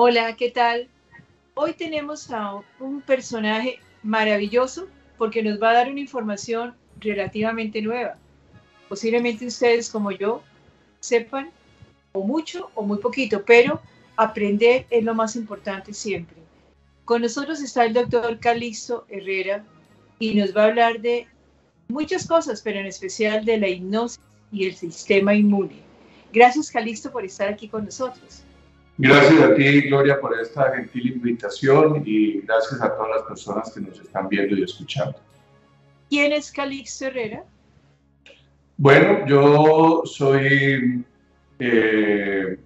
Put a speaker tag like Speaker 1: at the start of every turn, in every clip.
Speaker 1: Hola, ¿qué tal? Hoy tenemos a un personaje maravilloso porque nos va a dar una información relativamente nueva. Posiblemente ustedes como yo sepan o mucho o muy poquito, pero aprender es lo más importante siempre. Con nosotros está el doctor Calixto Herrera y nos va a hablar de muchas cosas, pero en especial de la hipnosis y el sistema inmune. Gracias, Calixto, por estar aquí con nosotros.
Speaker 2: Gracias a ti, Gloria, por esta gentil invitación y gracias a todas las personas que nos están viendo y escuchando.
Speaker 1: ¿Quién es Calixto Herrera?
Speaker 2: Bueno, yo soy el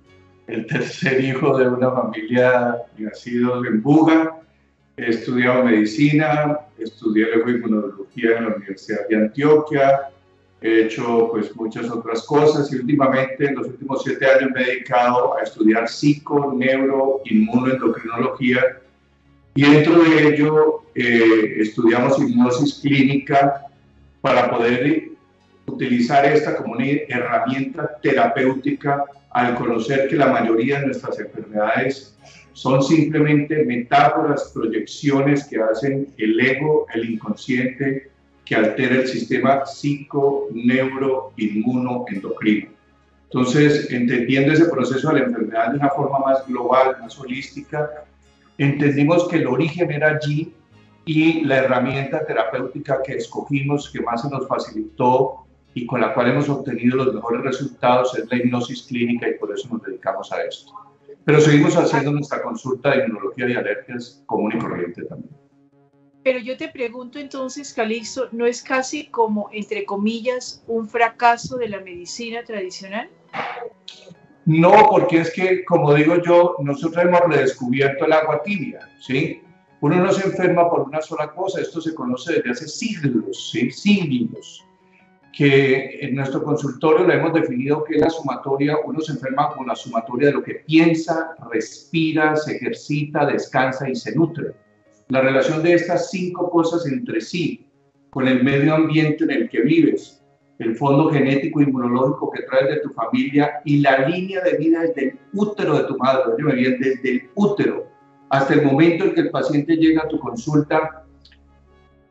Speaker 2: tercer hijo de una familia nacido en Buga. He estudiado medicina, estudié luego inmunología en la Universidad de Antioquia. He hecho pues muchas otras cosas y últimamente en los últimos 7 años me he dedicado a estudiar psico, neuro, inmunoendocrinología y dentro de ello estudiamos hipnosis clínica para poder utilizar esta como una herramienta terapéutica al conocer que la mayoría de nuestras enfermedades son simplemente metáforas, proyecciones que hacen el ego, el inconsciente, que altera el sistema psico, neuro, inmuno, endocrino. Entonces, entendiendo ese proceso de la enfermedad de una forma más global, más holística, entendimos que el origen era allí y la herramienta terapéutica que escogimos, que más se nos facilitó y con la cual hemos obtenido los mejores resultados es la hipnosis clínica y por eso nos dedicamos a esto. Pero seguimos haciendo nuestra consulta de inmunología y alergias común y corriente también.
Speaker 1: Pero yo te pregunto entonces, Calixto, ¿no es casi como, entre comillas, un fracaso de la medicina tradicional?
Speaker 2: No, porque es que, como digo yo, nosotros hemos redescubierto el agua tibia, ¿sí? Uno no se enferma por una sola cosa, esto se conoce desde hace siglos, ¿sí? Siglos, que en nuestro consultorio lo hemos definido que es la sumatoria, uno se enferma con la sumatoria de lo que piensa, respira, se ejercita, descansa y se nutre. La relación de estas 5 cosas entre sí, con el medio ambiente en el que vives, el fondo genético inmunológico que traes de tu familia y la línea de vida desde el útero de tu madre, oye bien, desde el útero hasta el momento en que el paciente llega a tu consulta,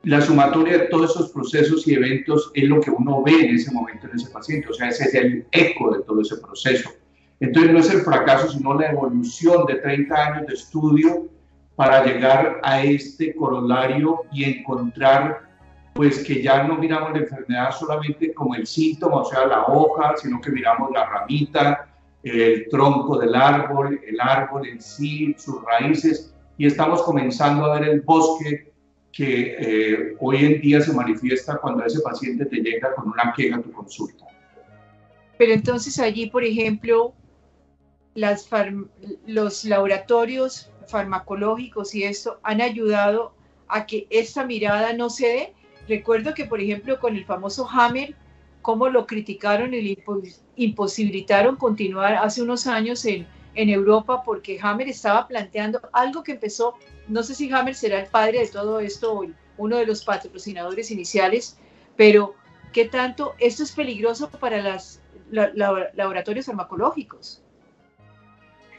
Speaker 2: la sumatoria de todos esos procesos y eventos es lo que uno ve en ese momento en ese paciente, o sea, ese es el eco de todo ese proceso. Entonces no es el fracaso, sino la evolución de 30 años de estudio para llegar a este corolario y encontrar pues que ya no miramos la enfermedad solamente como el síntoma, o sea, la hoja, sino que miramos la ramita, el tronco del árbol, el árbol en sí, sus raíces, y estamos comenzando a ver el bosque que hoy en día se manifiesta cuando ese paciente te llega con una queja a tu consulta.
Speaker 1: Pero entonces allí, por ejemplo, los laboratorios farmacológicos y esto han ayudado a que esta mirada no se dé. Recuerdo que, por ejemplo, con el famoso Hammer, cómo lo criticaron y le imposibilitaron continuar hace unos años en Europa, porque Hammer estaba planteando algo que empezó, no sé si Hammer será el padre de todo esto o uno de los patrocinadores iniciales, pero ¿qué tanto esto es peligroso para los laboratorios farmacológicos?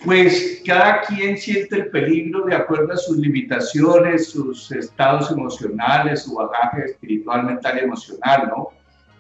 Speaker 2: Pues cada quien siente el peligro de acuerdo a sus limitaciones, sus estados emocionales, su bagaje espiritual, mental y emocional, ¿no?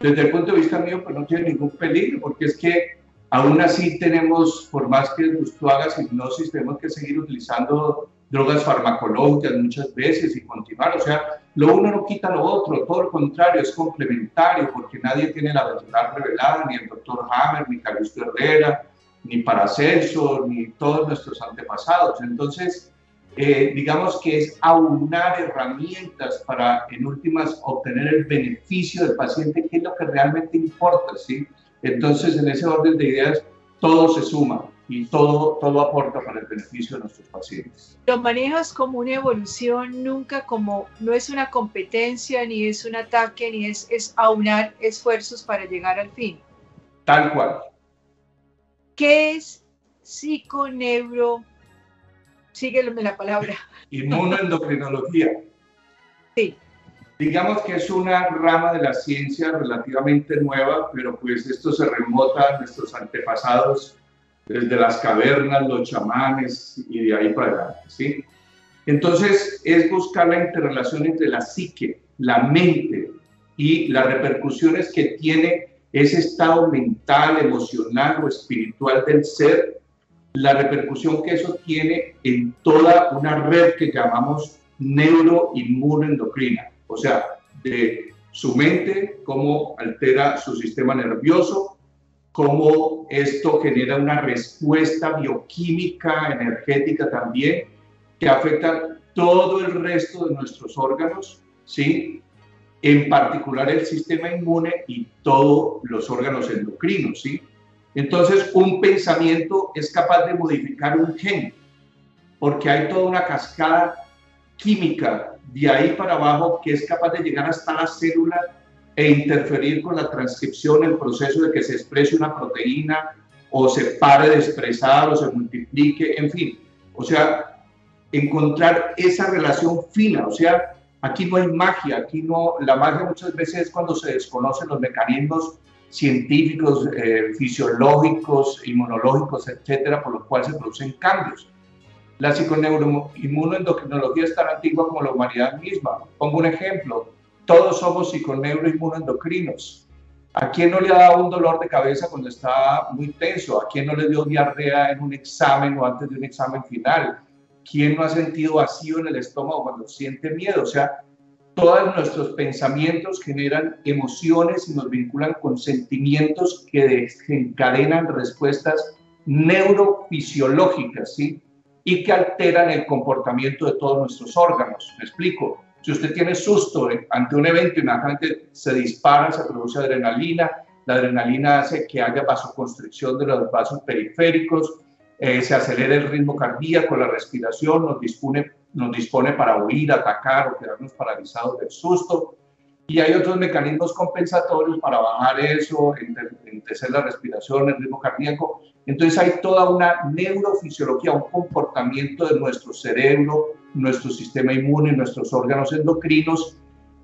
Speaker 2: Desde el punto de vista mío, pues no tiene ningún peligro, porque es que aún así tenemos, por más que tú hagas hipnosis, tenemos que seguir utilizando drogas farmacológicas muchas veces y continuar. O sea, lo uno no quita lo otro, todo lo contrario, es complementario, porque nadie tiene la verdad revelada, ni el doctor Hammer, ni Calixto Herrera, ni Paracelso, ni todos nuestros antepasados. Entonces, digamos que es aunar herramientas para, en últimas, obtener el beneficio del paciente, que es lo que realmente importa, ¿sí? Entonces, en ese orden de ideas, todo se suma y todo aporta para el beneficio de nuestros pacientes.
Speaker 1: Lo manejas como una evolución, nunca como, no es una competencia, ni es un ataque, ni es aunar esfuerzos para llegar al fin.
Speaker 2: Tal cual.
Speaker 1: ¿Qué es psiconeuro? Sígueme la palabra.
Speaker 2: Inmunoendocrinología.
Speaker 1: Sí.
Speaker 2: Digamos que es una rama de la ciencia relativamente nueva, pero pues esto se remota a nuestros antepasados desde las cavernas, los chamanes y de ahí para adelante, ¿sí? Entonces, es buscar la interrelación entre la psique, la mente y las repercusiones que tiene ese estado mental, emocional o espiritual del ser, la repercusión que eso tiene en toda una red que llamamos neuroinmunoendocrina, o sea, de su mente, cómo altera su sistema nervioso, cómo esto genera una respuesta bioquímica, energética también, que afecta todo el resto de nuestros órganos, ¿sí? En particular el sistema inmune y todos los órganos endocrinos, ¿sí? Entonces, un pensamiento es capaz de modificar un gen, porque hay toda una cascada química de ahí para abajo que es capaz de llegar hasta la célula e interferir con la transcripción, el proceso de que se exprese una proteína o se pare de expresar o se multiplique, en fin. O sea, encontrar esa relación fina, o sea, aquí no hay magia, aquí no, la magia muchas veces es cuando se desconocen los mecanismos científicos, fisiológicos, inmunológicos, etcétera, por los cuales se producen cambios. La psiconeuroinmunoendocrinología es tan antigua como la humanidad misma. Pongo un ejemplo, todos somos psiconeuroinmunoendocrinos. ¿A quién no le ha dado un dolor de cabeza cuando está muy tenso? ¿A quién no le dio diarrea en un examen o antes de un examen final? ¿Quién no ha sentido vacío en el estómago cuando siente miedo? O sea, todos nuestros pensamientos generan emociones y nos vinculan con sentimientos que desencadenan respuestas neurofisiológicas, ¿sí? Y que alteran el comportamiento de todos nuestros órganos. Me explico. Si usted tiene susto ante un evento, inmediatamente se dispara, se produce adrenalina, la adrenalina hace que haya vasoconstricción de los vasos periféricos, se acelera el ritmo cardíaco, la respiración, nos dispone para huir, atacar o quedarnos paralizados del susto. Y hay otros mecanismos compensatorios para bajar eso, entecer la respiración, el ritmo cardíaco. Entonces hay toda una neurofisiología, un comportamiento de nuestro cerebro, nuestro sistema inmune, nuestros órganos endocrinos,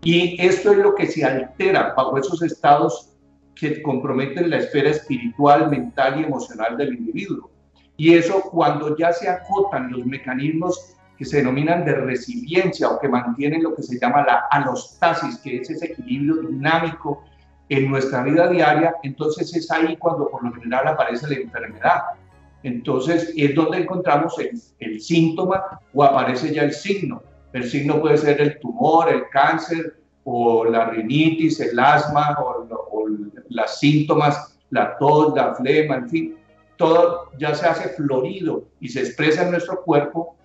Speaker 2: y esto es lo que se altera bajo esos estados que comprometen la esfera espiritual, mental y emocional del individuo. Y eso, cuando ya se acotan los mecanismos que se denominan de resiliencia o que mantienen lo que se llama la alostasis, que es ese equilibrio dinámico en nuestra vida diaria, entonces es ahí cuando por lo general aparece la enfermedad. Entonces es donde encontramos el síntoma o aparece ya el signo. El signo puede ser el tumor, el cáncer o la rinitis, el asma o los síntomas, la tos, la flema, en fin, todo ya se hace florido y se expresa en nuestro cuerpo.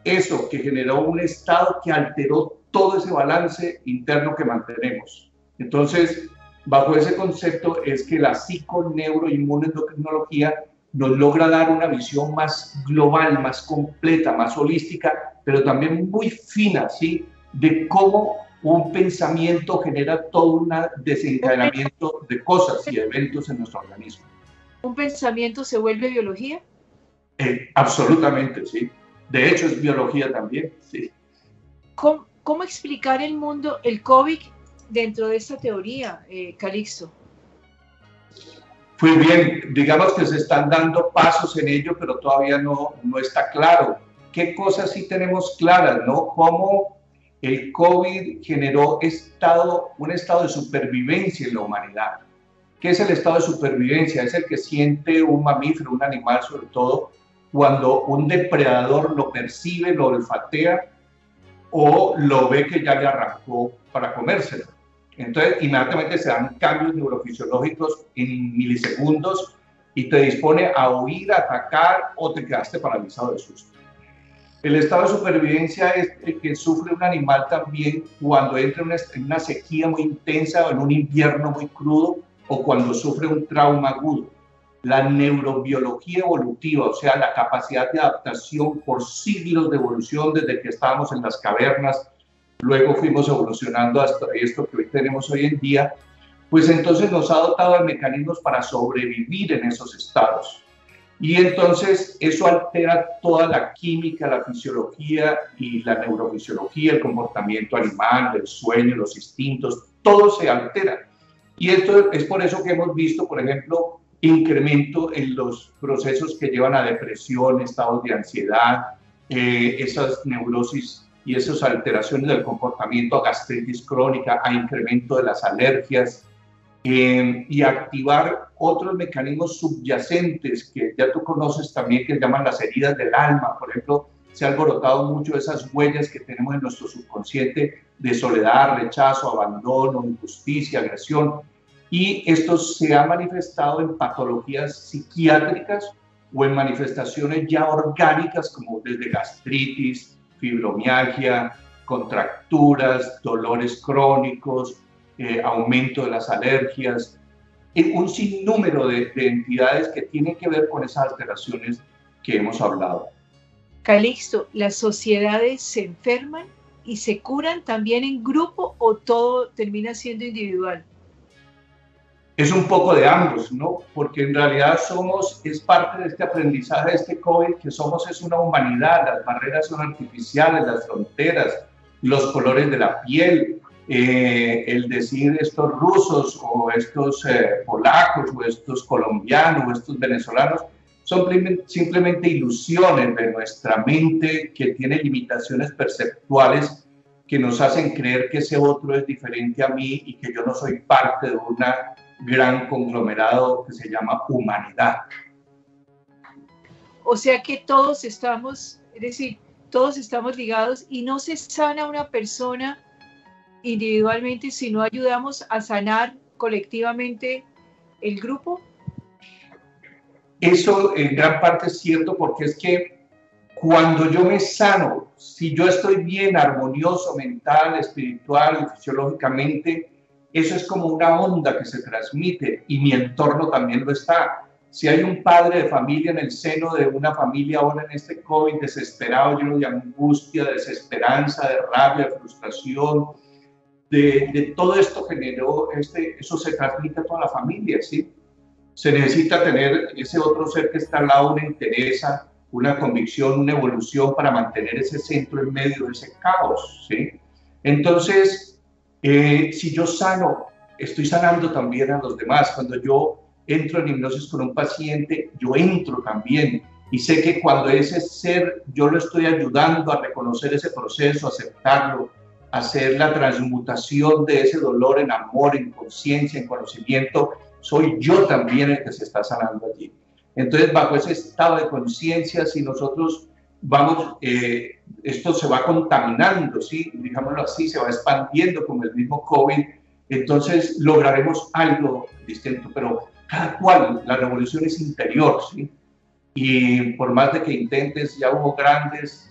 Speaker 2: Eso que generó un estado que alteró todo ese balance interno que mantenemos. Entonces, bajo ese concepto es que la psiconeuroinmunoendocrinología nos logra dar una visión más global, más completa, más holística, pero también muy fina, ¿sí? De cómo un pensamiento genera todo un desencadenamiento de cosas y eventos en nuestro organismo.
Speaker 1: ¿Un pensamiento se vuelve biología?
Speaker 2: Absolutamente, sí. De hecho, es biología también, sí.
Speaker 1: ¿Cómo explicar el mundo, el COVID, dentro de esta teoría, Calixto?
Speaker 2: Pues bien, digamos que se están dando pasos en ello, pero todavía no está claro. ¿Qué cosas sí tenemos claras, no? Cómo el COVID generó un estado de supervivencia en la humanidad. ¿Qué es el estado de supervivencia? Es el que siente un mamífero, un animal sobre todo, cuando un depredador lo percibe, lo olfatea o lo ve que ya le arrancó para comérselo. Entonces, inmediatamente se dan cambios neurofisiológicos en milisegundos y te dispone a huir, a atacar o te quedaste paralizado de susto. El estado de supervivencia es el que sufre un animal también cuando entra en una sequía muy intensa o en un invierno muy crudo o cuando sufre un trauma agudo. La neurobiología evolutiva, o sea, la capacidad de adaptación por siglos de evolución desde que estábamos en las cavernas, luego fuimos evolucionando hasta esto que hoy tenemos hoy en día, pues entonces nos ha dotado de mecanismos para sobrevivir en esos estados. Y entonces eso altera toda la química, la fisiología y la neurofisiología, el comportamiento animal, el sueño, los instintos, todo se altera. Y esto es por eso que hemos visto, por ejemplo, incremento en los procesos que llevan a depresión, estados de ansiedad, esas neurosis y esas alteraciones del comportamiento, a gastritis crónica, a incremento de las alergias, y activar otros mecanismos subyacentes que ya tú conoces también, que se llaman las heridas del alma. Por ejemplo, se han alborotado mucho esas huellas que tenemos en nuestro subconsciente de soledad, rechazo, abandono, injusticia, agresión, y esto se ha manifestado en patologías psiquiátricas o en manifestaciones ya orgánicas como desde gastritis, fibromialgia, contracturas, dolores crónicos, aumento de las alergias, un sinnúmero de entidades que tienen que ver con esas alteraciones que hemos hablado.
Speaker 1: Calixto, ¿las sociedades se enferman y se curan también en grupo o todo termina siendo individual?
Speaker 2: Es un poco de ambos, ¿no? Porque en realidad es parte de este aprendizaje de este COVID, que es una humanidad, las barreras son artificiales, las fronteras, los colores de la piel, el decir estos rusos o estos polacos o estos colombianos o estos venezolanos son simplemente ilusiones de nuestra mente que tiene limitaciones perceptuales que nos hacen creer que ese otro es diferente a mí y que yo no soy parte de una gran conglomerado que se llama humanidad.
Speaker 1: O sea que todos estamos, es decir, todos estamos ligados y no se sana una persona individualmente si no ayudamos a sanar colectivamente el grupo.
Speaker 2: Eso en gran parte es cierto, porque es que cuando yo me sano, si yo estoy bien, armonioso, mental, espiritual y fisiológicamente, eso es como una onda que se transmite y mi entorno también lo está. Si hay un padre de familia en el seno de una familia ahora en este COVID desesperado, lleno de angustia, de desesperanza, de rabia, de frustración, de todo esto generó, eso se transmite a toda la familia, ¿sí? Se necesita tener ese otro ser que está al lado, una entereza, una convicción, una evolución para mantener ese centro en medio de ese caos, ¿sí? Entonces, si yo sano, estoy sanando también a los demás. Cuando yo entro en hipnosis con un paciente, yo entro también y sé que cuando ese ser, yo lo estoy ayudando a reconocer ese proceso, a aceptarlo, a hacer la transmutación de ese dolor en amor, en conciencia, en conocimiento, soy yo también el que se está sanando allí. Entonces, bajo ese estado de conciencia, si nosotros vamos, esto se va contaminando, ¿sí? Digámoslo así, se va expandiendo como el mismo COVID, entonces lograremos algo distinto, pero cada cual, la revolución es interior, ¿sí? Y por más de que intentes, ya hubo grandes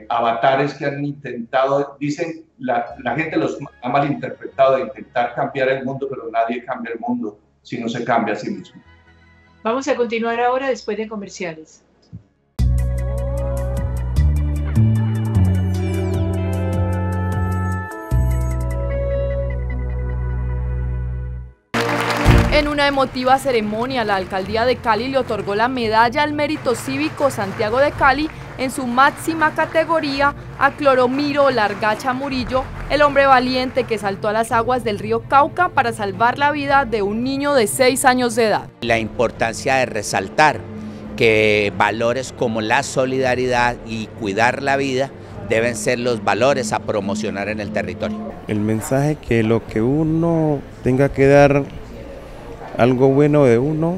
Speaker 2: avatares que han intentado, dicen, la gente los ha malinterpretado de intentar cambiar el mundo, pero nadie cambia el mundo si no se cambia a sí mismo.
Speaker 1: Vamos a continuar ahora después de comerciales.
Speaker 3: En una emotiva ceremonia, la alcaldía de Cali le otorgó la medalla al mérito cívico Santiago de Cali en su máxima categoría a Cloromiro Largacha Murillo, el hombre valiente que saltó a las aguas del río Cauca para salvar la vida de un niño de 6 años de edad.
Speaker 4: La importancia de resaltar que valores como la solidaridad y cuidar la vida deben ser los valores a promocionar en el territorio.
Speaker 5: El mensaje que lo que uno tenga que dar algo bueno de uno,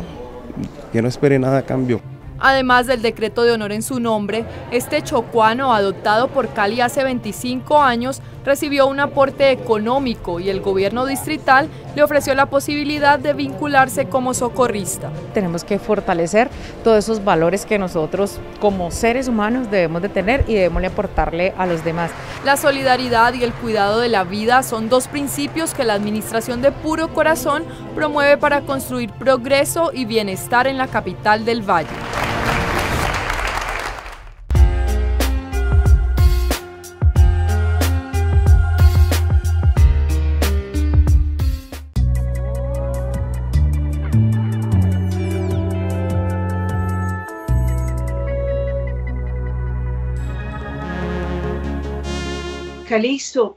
Speaker 5: que no espere nada a cambio.
Speaker 3: Además del decreto de honor en su nombre, este chocuano, adoptado por Cali hace 25 años, recibió un aporte económico y el gobierno distrital le ofreció la posibilidad de vincularse como socorrista.
Speaker 6: Tenemos que fortalecer todos esos valores que nosotros como seres humanos debemos de tener y debemos de aportarle a los demás.
Speaker 3: La solidaridad y el cuidado de la vida son dos principios que la Administración de Puro Corazón promueve para construir progreso y bienestar en la capital del Valle.
Speaker 1: Calixto,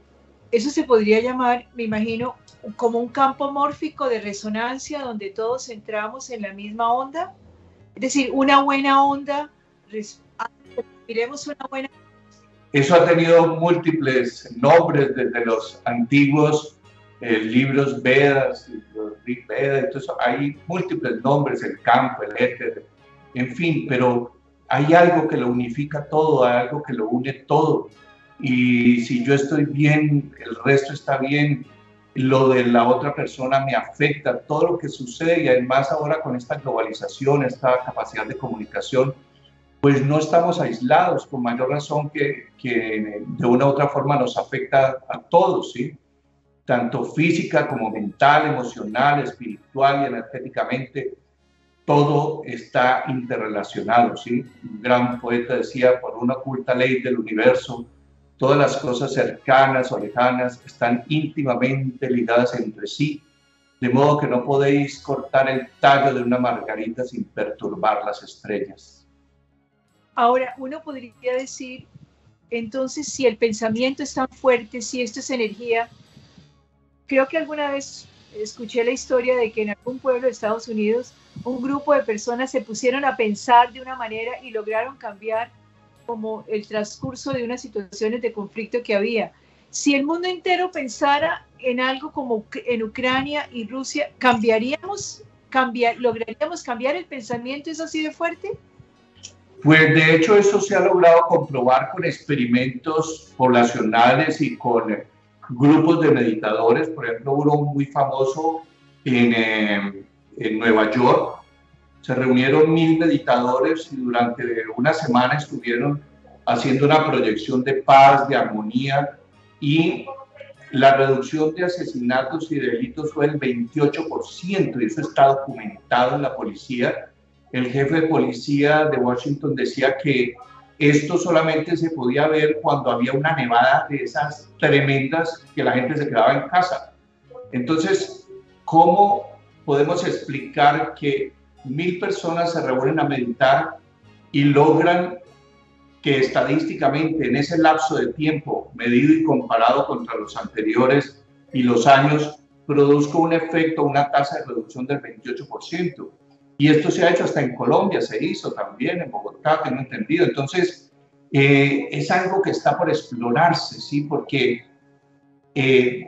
Speaker 1: Eso se podría llamar, me imagino, como un campo mórfico de resonancia donde todos entramos en la misma onda. Es decir, una buena onda, respiremos una buena.
Speaker 2: Eso ha tenido múltiples nombres desde los antiguos libros Vedas, los Rig Veda, entonces hay múltiples nombres, el campo, el éter, en fin, pero hay algo que lo unifica todo, hay algo que lo une todo. Y si yo estoy bien, el resto está bien, lo de la otra persona me afecta, todo lo que sucede, y además ahora con esta globalización, esta capacidad de comunicación, pues no estamos aislados, con mayor razón que de una u otra forma nos afecta a todos, ¿sí? Tanto física como mental, emocional, espiritual y energéticamente, todo está interrelacionado, ¿sí? Un gran poeta decía, por una oculta ley del universo, todas las cosas cercanas o lejanas están íntimamente ligadas entre sí, de modo que no podéis cortar el tallo de una margarita sin perturbar las estrellas.
Speaker 1: Ahora, uno podría decir, entonces, si el pensamiento es tan fuerte, si esto es energía, creo que alguna vez escuché la historia de que en algún pueblo de Estados Unidos un grupo de personas se pusieron a pensar de una manera y lograron cambiar como el transcurso de unas situaciones de conflicto que había. Si el mundo entero pensara en algo como en Ucrania y Rusia, ¿lograríamos cambiar el pensamiento? ¿Es así de fuerte?
Speaker 2: Pues de hecho eso se ha logrado comprobar con experimentos poblacionales y con grupos de meditadores. Por ejemplo, uno muy famoso en Nueva York. Se reunieron 1000 meditadores y durante una semana estuvieron haciendo una proyección de paz, de armonía, y la reducción de asesinatos y delitos fue del 28%, y eso está documentado en la policía. El jefe de policía de Washington decía que esto solamente se podía ver cuando había una nevada de esas tremendas que la gente se quedaba en casa. Entonces, ¿cómo podemos explicar que 1000 personas se reúnen a meditar y logran que estadísticamente en ese lapso de tiempo, medido y comparado contra los anteriores y los años, produzca un efecto, una tasa de reducción del 28%? Y esto se ha hecho hasta en Colombia, se hizo también, en Bogotá, tengo entendido. Entonces, es algo que está por explorarse, ¿sí? Porque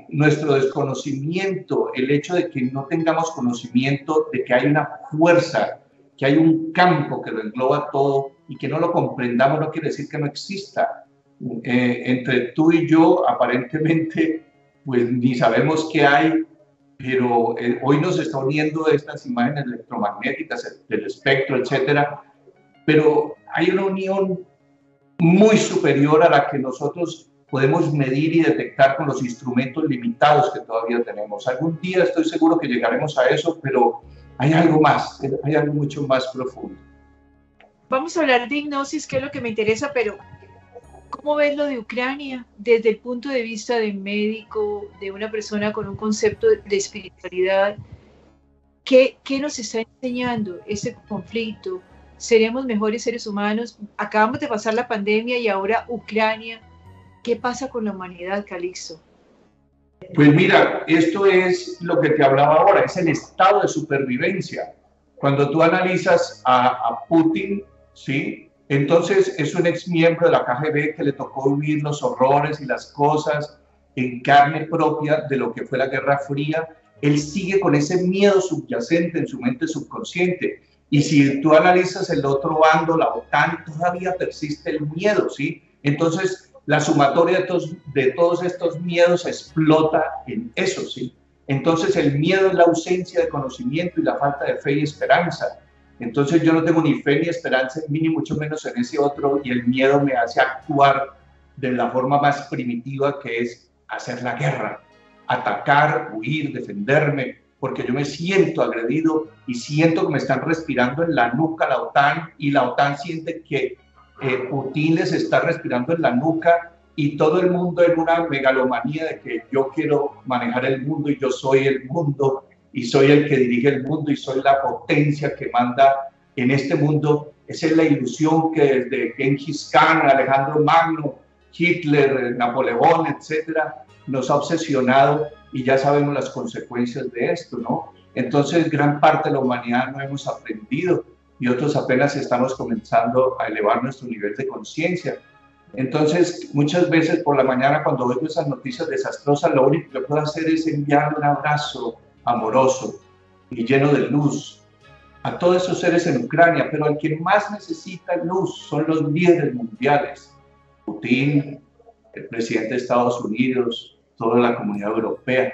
Speaker 2: nuestro desconocimiento, el hecho de que no tengamos conocimiento de que hay una fuerza, que hay un campo que lo engloba todo y que no lo comprendamos, no quiere decir que no exista. Entre tú y yo, aparentemente, pues ni sabemos qué hay, pero hoy nos está uniendo estas imágenes electromagnéticas del espectro, etcétera, pero hay una unión muy superior a la que nosotros podemos medir y detectar con los instrumentos limitados que todavía tenemos. Algún día estoy seguro que llegaremos a eso, pero hay algo más, hay algo mucho más profundo.
Speaker 1: Vamos a hablar de hipnosis, que es lo que me interesa, pero ¿cómo ves lo de Ucrania desde el punto de vista de médico, de una persona con un concepto de espiritualidad? ¿Qué nos está enseñando ese conflicto? ¿Seremos mejores seres humanos? Acabamos de pasar la pandemia y ahora Ucrania. ¿Qué pasa con la humanidad, Calixto?
Speaker 2: Pues mira, esto es lo que te hablaba ahora, es el estado de supervivencia. Cuando tú analizas a Putin, ¿sí? Entonces es un ex miembro de la KGB que le tocó vivir los horrores y las cosas en carne propia de lo que fue la Guerra Fría. Él sigue con ese miedo subyacente en su mente subconsciente. Y si tú analizas el otro bando, la OTAN, todavía persiste el miedo, ¿sí? Entonces la sumatoria de todos estos miedos explota en eso, ¿sí? Entonces el miedo es la ausencia de conocimiento y la falta de fe y esperanza. Entonces yo no tengo ni fe ni esperanza en mí, ni mucho menos en ese otro, y el miedo me hace actuar de la forma más primitiva, que es hacer la guerra, atacar, huir, defenderme, porque yo me siento agredido y siento que me están respirando en la nuca la OTAN, y la OTAN siente que Putin les está respirando en la nuca, y todo el mundo en una megalomanía de que yo quiero manejar el mundo y yo soy el mundo y soy el que dirige el mundo y soy la potencia que manda en este mundo. Esa es la ilusión que desde Genghis Khan, Alejandro Magno, Hitler, Napoleón, etcétera, nos ha obsesionado y ya sabemos las consecuencias de esto, ¿no? Entonces, gran parte de la humanidad no hemos aprendido y otros apenas estamos comenzando a elevar nuestro nivel de conciencia. Entonces, muchas veces por la mañana cuando oigo esas noticias desastrosas, lo único que puedo hacer es enviar un abrazo amoroso y lleno de luz a todos esos seres en Ucrania, pero al que más necesita luz son los líderes mundiales. Putin, el presidente de Estados Unidos, toda la comunidad europea.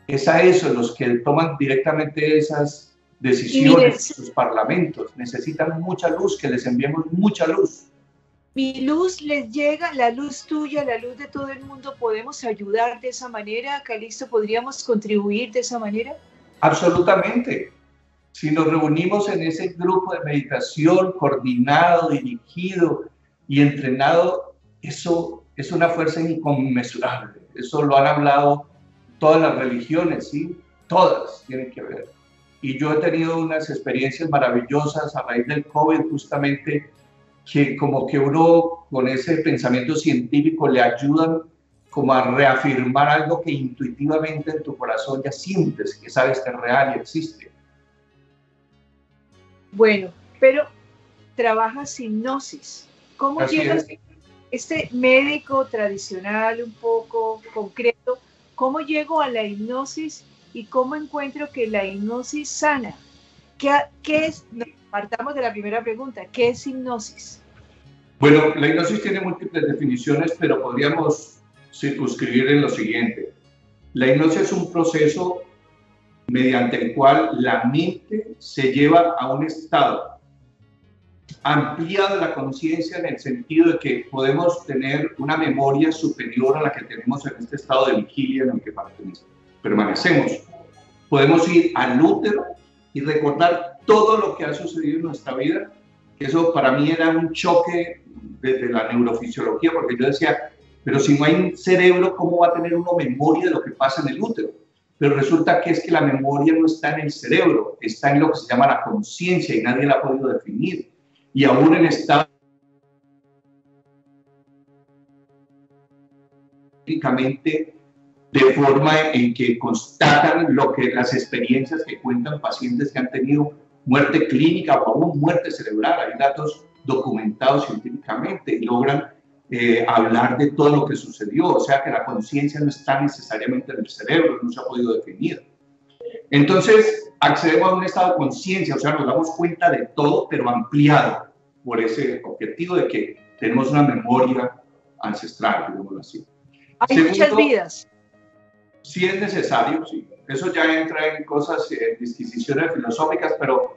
Speaker 2: Es a esos los que toman directamente esas decisiones en sus parlamentos. Necesitan mucha luz, que les enviemos mucha luz.
Speaker 1: Mi luz les llega, la luz tuya, la luz de todo el mundo. ¿Podemos ayudar de esa manera, Calixto? ¿Podríamos contribuir de esa manera?
Speaker 2: Absolutamente. Si nos reunimos en ese grupo de meditación coordinado, dirigido y entrenado, eso es una fuerza inconmensurable. Eso lo han hablado todas las religiones, ¿sí? Todas tienen que ver. Y yo he tenido unas experiencias maravillosas a raíz del COVID, justamente, que como que uno con ese pensamiento científico le ayudan como a reafirmar algo que intuitivamente en tu corazón ya sientes, que sabes que es real y existe.
Speaker 1: Bueno, pero trabajas hipnosis. ¿Cómo llegas este médico tradicional un poco concreto? ¿Cómo llego a la hipnosis y cómo encuentro que la hipnosis sana? ¿Qué es? Partamos de la primera pregunta. ¿Qué es hipnosis?
Speaker 2: Bueno, la hipnosis tiene múltiples definiciones, pero podríamos circunscribir en lo siguiente. La hipnosis es un proceso mediante el cual la mente se lleva a un estado ampliado de la conciencia, en el sentido de que podemos tener una memoria superior a la que tenemos en este estado de vigilia en el que permanecemos. Podemos ir al útero y recordar todo lo que ha sucedido en nuestra vida. Eso para mí era un choque desde la neurofisiología, porque yo decía, pero si no hay un cerebro, ¿cómo va a tener uno memoria de lo que pasa en el útero? Pero resulta que es que la memoria no está en el cerebro, está en lo que se llama la conciencia y nadie la ha podido definir. Y aún en estado de forma en que constatan las experiencias que cuentan pacientes que han tenido muerte clínica o aún muerte cerebral. Hay datos documentados científicamente y logran hablar de todo lo que sucedió. O sea que la conciencia no está necesariamente en el cerebro, no se ha podido definir. Entonces accedemos a un estado de conciencia, o sea, nos damos cuenta de todo, pero ampliado por ese objetivo de que tenemos una memoria ancestral, digámoslo así.
Speaker 1: Hay muchas vidas.
Speaker 2: Si es necesario, sí. Eso ya entra en cosas, disquisiciones filosóficas, pero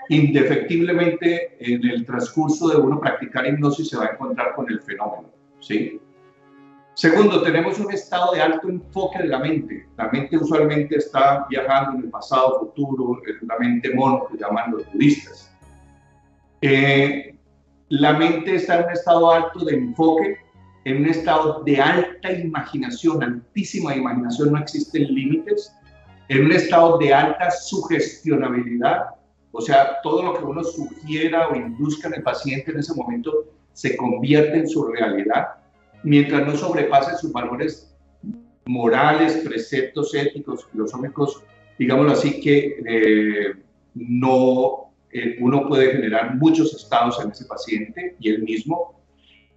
Speaker 2: indefectiblemente en el transcurso de uno practicar hipnosis se va a encontrar con el fenómeno, ¿sí? Segundo, tenemos un estado de alto enfoque de la mente. La mente usualmente está viajando en el pasado, futuro, es la mente mono que llaman los budistas. La mente está en un estado alto de enfoque, en un estado de alta imaginación, altísima imaginación, no existen límites, en un estado de alta sugestionabilidad, o sea, todo lo que uno sugiera o induzca en el paciente en ese momento se convierte en su realidad, mientras no sobrepase sus valores morales, preceptos éticos, filosóficos, digámoslo así, que uno puede generar muchos estados en ese paciente y él mismo.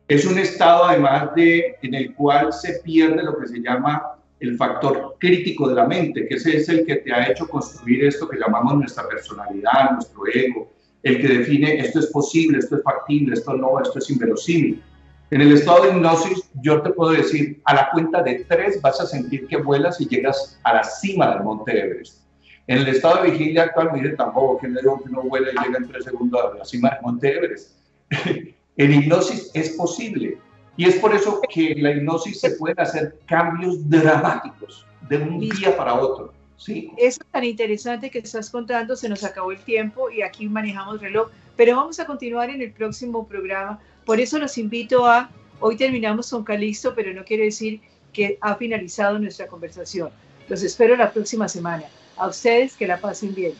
Speaker 2: Es un estado además en el cual se pierde lo que se llama el factor crítico de la mente, que ese es el que te ha hecho construir esto que llamamos nuestra personalidad, nuestro ego, el que define esto es posible, esto es factible, esto no, esto es inverosímil. En el estado de hipnosis, yo te puedo decir, a la cuenta de 3 vas a sentir que vuelas y llegas a la cima del monte Everest. En el estado de vigilia actual, mire, tampoco, que no vuela y llega en 3 segundos a la cima del monte Everest. En hipnosis es posible. Y es por eso que en la hipnosis se pueden hacer cambios dramáticos de un día para otro. ¿Sí?
Speaker 1: Eso es tan interesante que estás contando, se nos acabó el tiempo y aquí manejamos reloj, pero vamos a continuar en el próximo programa. Por eso los invito hoy terminamos con Calixto, pero no quiere decir que ha finalizado nuestra conversación. Los espero la próxima semana. A ustedes que la pasen bien.